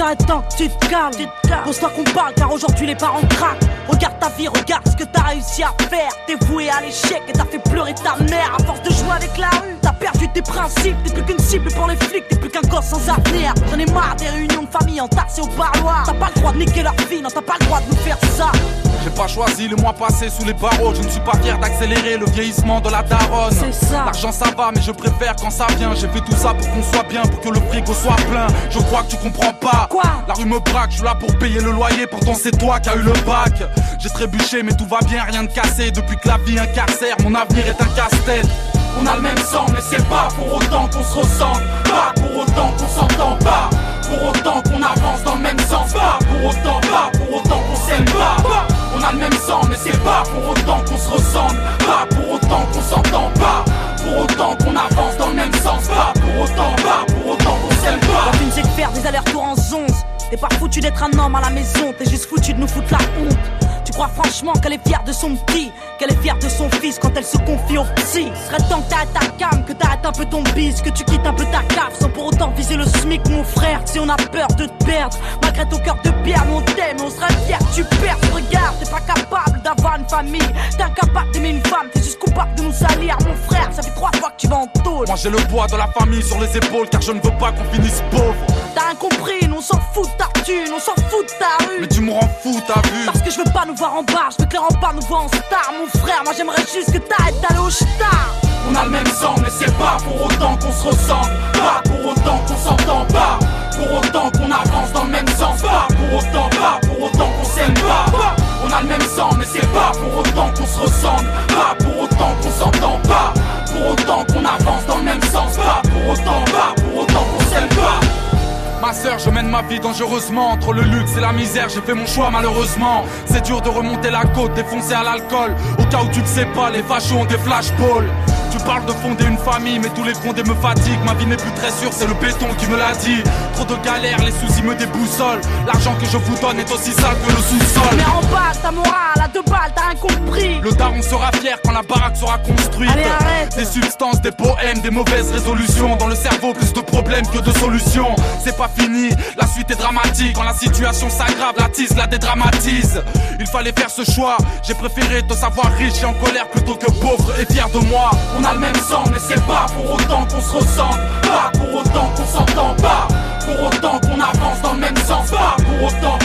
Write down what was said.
serait temps que tu te calmes. Pose-toi qu'on parle car aujourd'hui les parents craquent. Regarde ta vie, regarde ce que t'as réussi à faire. T'es voué à l'échec et t'as fait pleurer ta mère. À force de jouer avec la rue, t'as perdu tes principes. T'es plus qu'une cible pour les flics, t'es plus qu'un gosse sans avenir. J'en ai marre des réunions de famille entassées au parloir. T'as pas le droit de niquer leur vie, non t'as pas le droit de nous faire ça. J'ai pas choisi le mois passé sous les barreaux. Je ne suis pas fier d'accélérer le vieillissement de la daronne. C'est ça. L'argent ça va mais je préfère quand ça vient. J'ai fait tout ça pour qu'on soit bien, pour que le frigo soit plein. Je crois que tu comprends pas. Quoi? La rue me braque, je suis là pour payer le loyer. Pourtant c'est toi qui as eu le bac. J'ai trébuché mais tout va bien, rien de cassé. Depuis que la vie incarcère, mon avenir est un casse-tête. On a le même sang mais c'est pas pour autant qu'on se ressemble. Pas pour autant qu'on s'entend pas. Pour autant qu'on avance dans le même sens. Pas pour autant qu'on s'aime pas. On a le même sang mais c'est pas pour autant qu'on se ressemble. Pas pour autant qu'on s'entend pas. Pour autant qu'on avance dans le même sens. Pas pour autant qu'on s'aime pas. La vie c'est de faire des allers-retours en 11. T'es pas foutu d'être un homme à la maison. T'es juste foutu de nous foutre la honte. Tu crois franchement qu'elle est fière de son petit, qu'elle est fière de son fils quand elle se confie au psy. Serait temps que t'arrêtes ta cam, que t'arrêtes un peu ton bise, que tu quittes un peu ta cave sans pour autant viser le SMIC mon frère. Si on a peur de te perdre, malgré ton cœur de pierre, on t'aime, on serait fiers que tu perds. Regarde, t'es pas capable d'avoir une famille, t'es incapable d'aimer une femme, t'es juste coupable de nous salir. Mon frère, ça fait 3 fois que tu vas en tôle. Moi j'ai le poids de la famille sur les épaules car je ne veux pas qu'on finisse pauvre. T'as rien compris, nous on s'en fout de ta thune, on s'en fout de ta rue. Mais tu me rends fou, t'as vu? Parce que je veux pas nous voir en bar, je veux que les remparts nous voient en star. Mon frère, moi j'aimerais juste que t'arrêtes d'aller au star. On a le même sang mais c'est pas pour autant qu'on se ressemble. Pas pour autant qu'on s'entend pas. Pour autant qu'on avance dans le même sens. Pas pour autant qu'on s'aime pas. On a le même sang mais c'est pas pour autant qu'on se ressemble. Pas pour autant qu'on s'entend pas. Pour autant qu'on avance dans le même sens. Pas pour autant qu'on s'aime pas. Ma sœur, je mène ma vie dangereusement. Entre le luxe et la misère, j'ai fait mon choix malheureusement. C'est dur de remonter la côte, défoncé à l'alcool. Au cas où tu ne sais pas, les fachos ont des flashballs. Tu parles de fonder une famille, mais tous les fondés me fatiguent. Ma vie n'est plus très sûre, c'est le béton qui me l'a dit. Trop de galères, les soucis me déboussolent. L'argent que je vous donne est aussi sale que le sous-sol. Mais en bas, ta morale, à 2 balles, t'as rien compris. Le daron sera fier quand la baraque sera construite. Allez, arrête. Des substances, des poèmes, des mauvaises résolutions. Dans le cerveau, plus de problèmes que de solutions. C'est pas fini, la suite est dramatique. Quand la situation s'aggrave, la tise la dédramatise. Il fallait faire ce choix, j'ai préféré te savoir riche et en colère plutôt que pauvre et fier de moi. On a le même sang mais c'est pas pour autant qu'on se ressemble. Pas pour autant qu'on s'entend pas. Pour autant qu'on avance dans le même sens. Pas pour autant